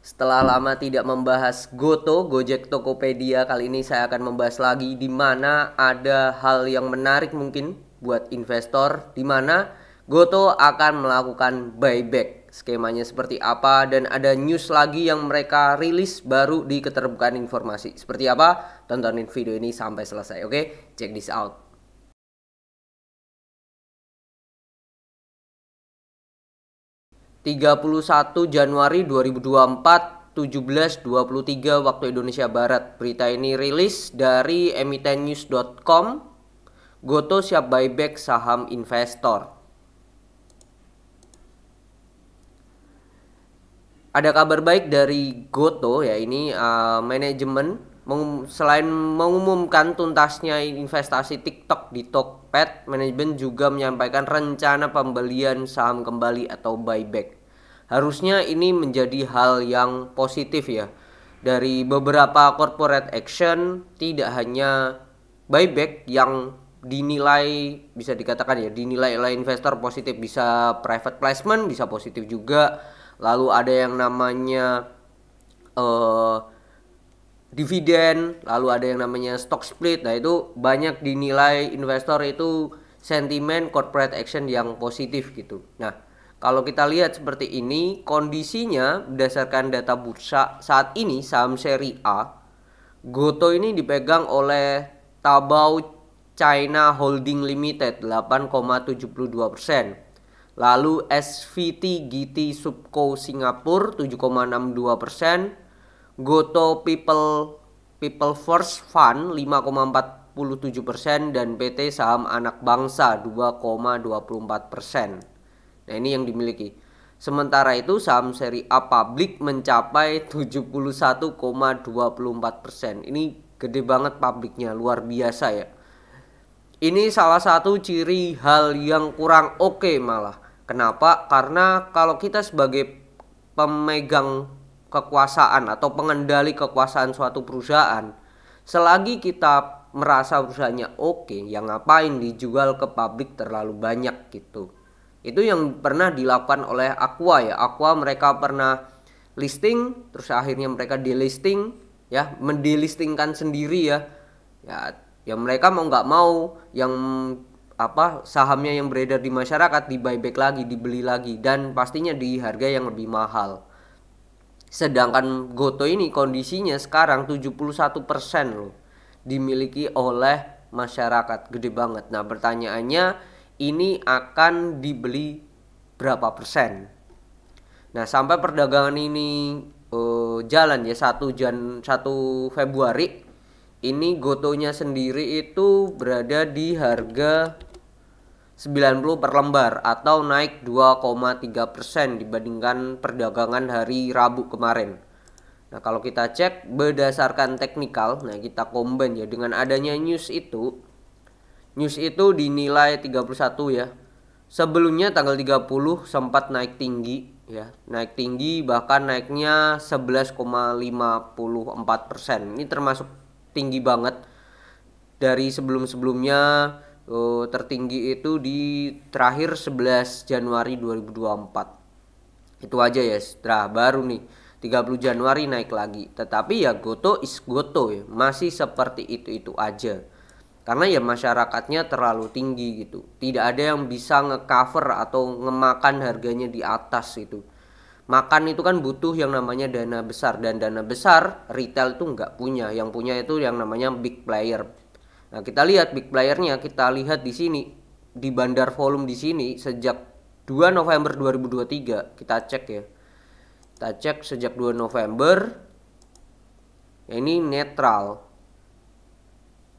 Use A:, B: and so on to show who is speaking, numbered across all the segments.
A: Setelah lama tidak membahas Goto, Gojek Tokopedia, kali ini saya akan membahas lagi di mana ada hal yang menarik mungkin buat investor, di mana Goto akan melakukan buyback. Skemanya seperti apa dan ada news lagi yang mereka rilis baru di keterbukaan informasi. Seperti apa? Tontonin video ini sampai selesai, oke? Check this out. 31 Januari 2024, 17.23 waktu Indonesia Barat. Berita ini rilis dari emitennews.com. Goto siap buyback saham investor. Ada kabar baik dari Goto ya, ini manajemen selain mengumumkan tuntasnya investasi TikTok di Tokped, manajemen juga menyampaikan rencana pembelian saham kembali atau buyback. Harusnya ini menjadi hal yang positif ya. Dari beberapa corporate action, tidak hanya buyback yang dinilai, bisa dikatakan ya, dinilai oleh investor positif, bisa private placement, bisa positif juga. Lalu ada yang namanya dividen, lalu ada yang namanya stock split. Nah, itu banyak dinilai investor itu sentimen corporate action yang positif gitu. Nah, kalau kita lihat seperti ini kondisinya berdasarkan data bursa saat ini, saham seri A Goto ini dipegang oleh Tabao China Holding Limited 8,72%. Lalu SVT GT Subco Singapura 7,62%. Goto People First Fund 5,47% dan PT Saham Anak Bangsa 2,24%. Nah, ini yang dimiliki. Sementara itu saham seri A publik mencapai 71,24%. Ini gede banget publiknya, luar biasa ya. Ini salah satu ciri hal yang kurang oke malah. Kenapa? Karena kalau kita sebagai pemegang kekuasaan atau pengendali kekuasaan suatu perusahaan, selagi kita merasa perusahaannya oke, yang ngapain dijual ke publik terlalu banyak gitu. Itu yang pernah dilakukan oleh Aqua ya. Aqua mereka pernah listing, terus akhirnya mereka delisting ya, mendelistingkan sendiri ya. Ya mereka mau nggak mau yang sahamnya yang beredar di masyarakat di buyback lagi, dibeli lagi, dan pastinya di harga yang lebih mahal. Sedangkan Goto ini kondisinya sekarang 71% loh dimiliki oleh masyarakat, gede banget. Nah, pertanyaannya ini akan dibeli berapa persen? Nah, sampai perdagangan ini jalan ya 1 Februari ini Gotonya sendiri itu berada di harga 90 per lembar atau naik 2,3% dibandingkan perdagangan hari Rabu kemarin. Nah, kalau kita cek berdasarkan teknikal, nah kita combine ya dengan adanya news itu dinilai 31 ya. Sebelumnya tanggal 30 sempat naik tinggi ya, naik tinggi bahkan naiknya 11,54%. Ini termasuk tinggi banget. Dari sebelum-sebelumnya tertinggi itu di terakhir 11 Januari 2024. Itu aja ya. Setelah baru nih 30 Januari naik lagi. Tetapi ya Goto is Goto ya, masih seperti itu aja. Karena ya masyarakatnya terlalu tinggi gitu. Tidak ada yang bisa ngecover atau ngemakan harganya di atas itu. Makan itu kan butuh yang namanya dana besar, dan dana besar retail itu nggak punya. Yang punya itu yang namanya big player. Nah, kita lihat big playernya, kita lihat di sini di bandar volume di sini sejak 2 November 2023 kita cek ya. Kita cek sejak 2 November ya, ini netral.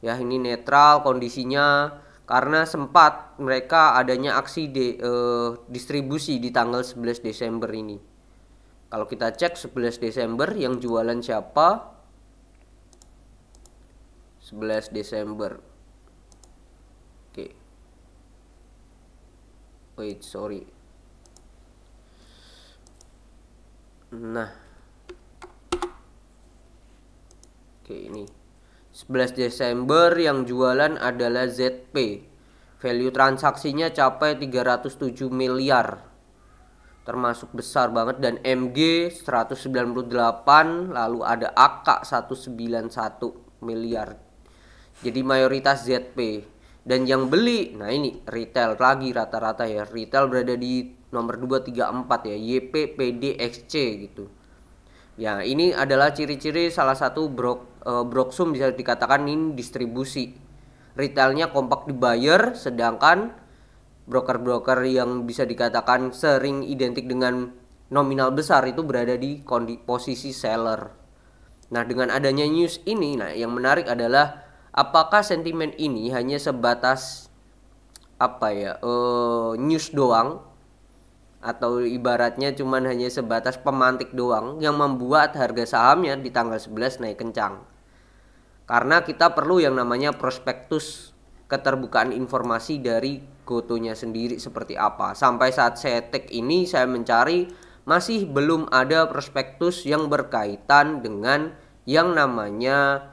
A: Ya, ini netral kondisinya karena sempat mereka adanya aksi distribusi di tanggal 11 Desember ini. Kalau kita cek 11 Desember yang jualan siapa? 11 Desember. Oke. Wait, sorry. Nah. Oke, ini 11 Desember yang jualan adalah ZP. Value transaksinya capai 307 miliar. termasuk besar banget, dan MG 198, lalu ada AK 191 miliar. Jadi mayoritas ZP. Dan yang beli, nah ini retail lagi rata-rata ya. Retail berada di nomor 2, 3, 4 ya. YP, PD, XC gitu. Ya, ini adalah ciri-ciri salah satu broksum, bisa dikatakan ini distribusi. Retailnya kompak dibayar, sedangkan broker-broker yang bisa dikatakan sering identik dengan nominal besar itu berada di posisi seller. Nah, dengan adanya news ini, nah yang menarik adalah apakah sentimen ini hanya sebatas news doang, atau ibaratnya cuman hanya sebatas pemantik doang yang membuat harga sahamnya di tanggal 11 naik kencang. Karena kita perlu yang namanya prospektus, keterbukaan informasi dari Gotonya sendiri seperti apa. Sampai saat saya tag ini, saya mencari masih belum ada prospektus yang berkaitan dengan yang namanya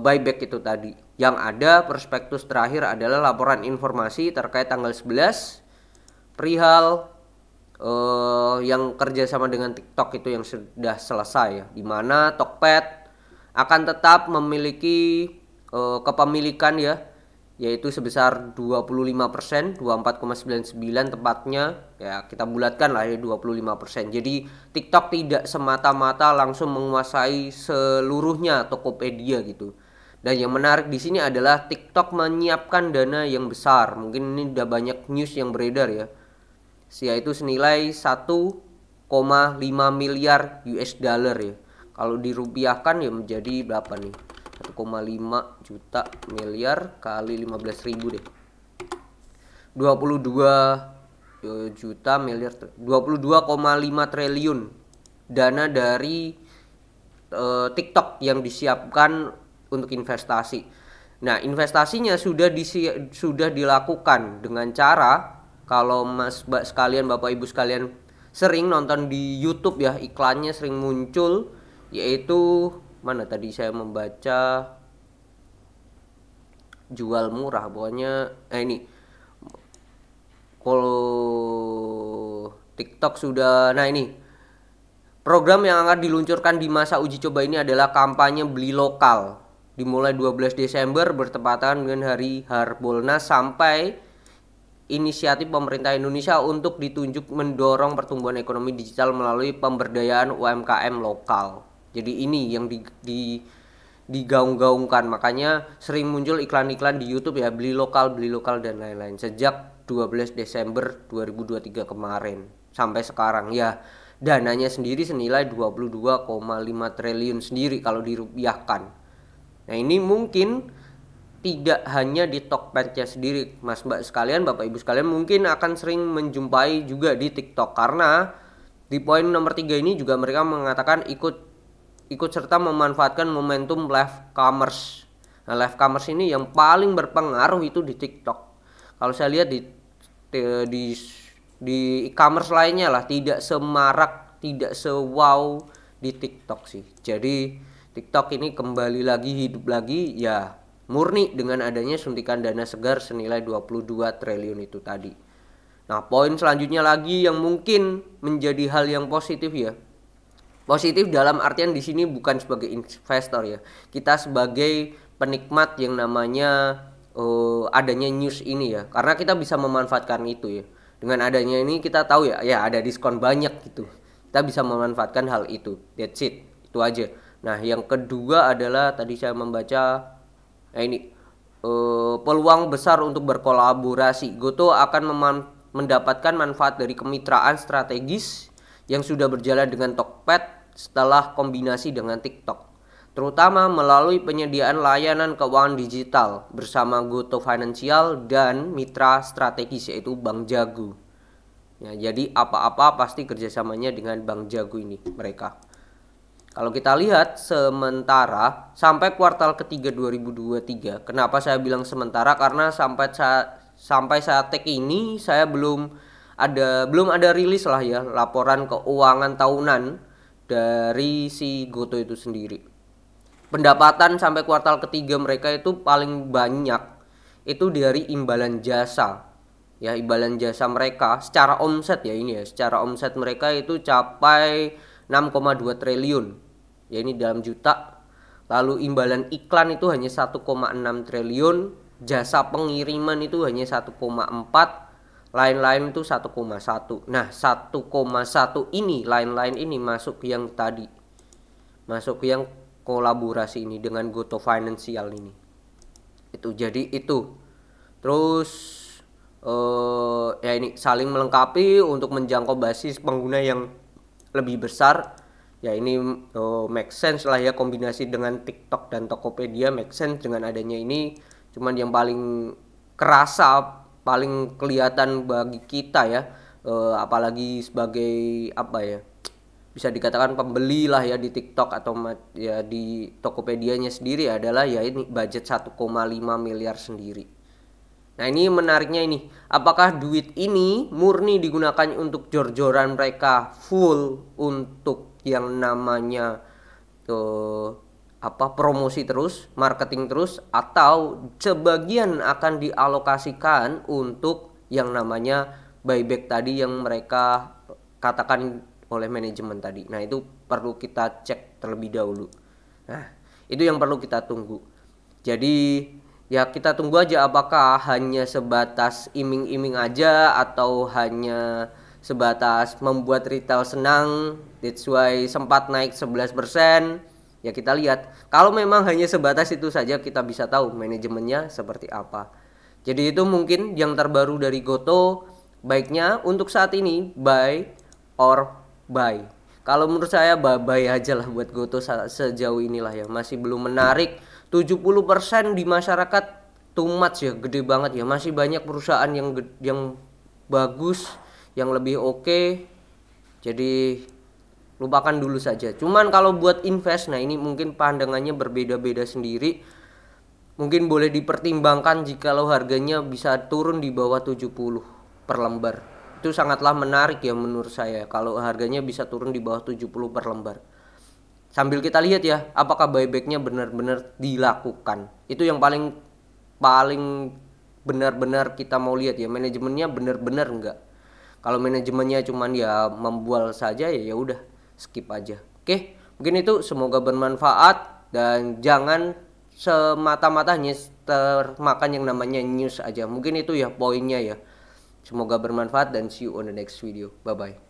A: buyback itu tadi. Yang ada prospektus terakhir adalah laporan informasi terkait tanggal 11 perihal yang kerjasama dengan TikTok itu yang sudah selesai ya, dimana Tokped akan tetap memiliki kepemilikan ya, yaitu sebesar 25%, 24,99 tepatnya. Ya, kita bulatkan lah ya 25%. Jadi TikTok tidak semata-mata langsung menguasai seluruhnya Tokopedia gitu. Dan yang menarik di sini adalah TikTok menyiapkan dana yang besar. Mungkin ini udah banyak news yang beredar ya. Yaitu senilai 1,5 miliar US dollar ya. Kalau dirupiahkan ya menjadi berapa nih? 1,5 juta miliar kali 15.000 deh. 22 juta miliar, 22,5 triliun dana dari TikTok yang disiapkan untuk investasi. Nah, investasinya sudah dilakukan dengan cara, kalau Mbak sekalian, Bapak Ibu sekalian sering nonton di YouTube ya, iklannya sering muncul, yaitu mana tadi saya membaca jual murah, pokoknya ini kalau TikTok sudah. Nah, ini program yang akan diluncurkan di masa uji coba ini adalah kampanye beli lokal, dimulai 12 Desember bertepatan dengan hari Harbolnas, sampai inisiatif pemerintah Indonesia untuk ditunjuk mendorong pertumbuhan ekonomi digital melalui pemberdayaan UMKM lokal. Jadi ini yang digaung-gaungkan, makanya sering muncul iklan-iklan di YouTube ya, beli lokal dan lain-lain sejak 12 Desember 2023 kemarin sampai sekarang ya. Dananya sendiri senilai 22,5 triliun sendiri kalau dirupiahkan. Nah, ini mungkin tidak hanya di Tokpednya sendiri, Mas Mbak sekalian, Bapak Ibu sekalian, mungkin akan sering menjumpai juga di TikTok, karena di poin nomor 3 ini juga mereka mengatakan ikut serta memanfaatkan momentum live commerce. Nah, live commerce ini yang paling berpengaruh itu di TikTok. Kalau saya lihat di e-commerce lainnya lah tidak semarak, tidak sewow di TikTok sih. Jadi TikTok ini kembali lagi hidup lagi ya, murni dengan adanya suntikan dana segar senilai 22 triliun itu tadi. Nah, poin selanjutnya lagi yang mungkin menjadi hal yang positif ya. Positif dalam artian di sini bukan sebagai investor ya. Kita sebagai penikmat yang namanya adanya news ini ya. Karena kita bisa memanfaatkan itu ya. Dengan adanya ini kita tahu ya ada diskon banyak gitu. Kita bisa memanfaatkan hal itu. That's it. Itu aja. Nah, yang kedua adalah tadi saya membaca peluang besar untuk berkolaborasi. Goto akan mendapatkan manfaat dari kemitraan strategis yang sudah berjalan dengan Tokped setelah kombinasi dengan TikTok, terutama melalui penyediaan layanan keuangan digital bersama Goto Financial dan mitra strategis yaitu Bank Jago. Ya, jadi apa-apa pasti kerjasamanya dengan Bank Jago ini mereka. Kalau kita lihat sementara sampai kuartal ketiga 2023, kenapa saya bilang sementara? Karena sampai saat tag ini saya belum ada rilis lah ya laporan keuangan tahunan dari si Goto itu sendiri. Pendapatan sampai kuartal ketiga mereka itu paling banyak itu dari imbalan jasa. ya imbalan jasa mereka secara omset ya, ini ya secara omset mereka itu capai 6,2 triliun ya, ini dalam juta. Lalu imbalan iklan itu hanya 1,6 triliun, jasa pengiriman itu hanya 1,4, lain-lain itu 1,1. Nah 1,1 ini lain-lain ini masuk yang tadi, masuk yang kolaborasi ini dengan Goto Financial ini. Itu jadi itu terus ya ini saling melengkapi untuk menjangkau basis pengguna yang lebih besar ya. Ini make sense lah ya, kombinasi dengan TikTok dan Tokopedia make sense dengan adanya ini. Cuman yang paling kerasa, paling kelihatan bagi kita ya, apalagi sebagai apa ya, bisa dikatakan pembeli lah ya di TikTok atau ya di Tokopedia-nya sendiri adalah ya ini budget 1,5 miliar sendiri. Nah ini menariknya ini, apakah duit ini murni digunakan untuk jor-joran mereka full untuk yang namanya promosi terus, marketing terus, atau sebagian akan dialokasikan untuk yang namanya buyback tadi yang mereka katakan oleh manajemen tadi. Nah itu perlu kita cek terlebih dahulu. Nah itu yang perlu kita tunggu. Jadi ya kita tunggu aja apakah hanya sebatas iming-iming aja atau hanya sebatas membuat retail senang. That's why sempat naik 11%. Ya kita lihat. Kalau memang hanya sebatas itu saja, kita bisa tahu manajemennya seperti apa. Jadi itu mungkin yang terbaru dari Goto. Baiknya untuk saat ini buy or buy. Kalau menurut saya bye-bye aja lah buat Goto sejauh inilah ya. Masih belum menarik. 70% di masyarakat too much ya, gede banget ya. Masih banyak perusahaan yang bagus, yang lebih oke. Jadi lupakan dulu saja. Cuman kalau buat invest, nah ini mungkin pandangannya berbeda-beda sendiri. Mungkin boleh dipertimbangkan jikalau harganya bisa turun di bawah 70 per lembar. Itu sangatlah menarik ya menurut saya kalau harganya bisa turun di bawah 70 per lembar. Sambil kita lihat ya apakah buybacknya benar-benar dilakukan. Itu yang paling benar-benar kita mau lihat ya, manajemennya benar-benar enggak. Kalau manajemennya cuman ya membual saja ya udah skip aja. Oke, mungkin itu semoga bermanfaat dan jangan semata-mata hanya termakan yang namanya news aja. Mungkin itu ya poinnya ya. Semoga bermanfaat dan see you on the next video. Bye bye.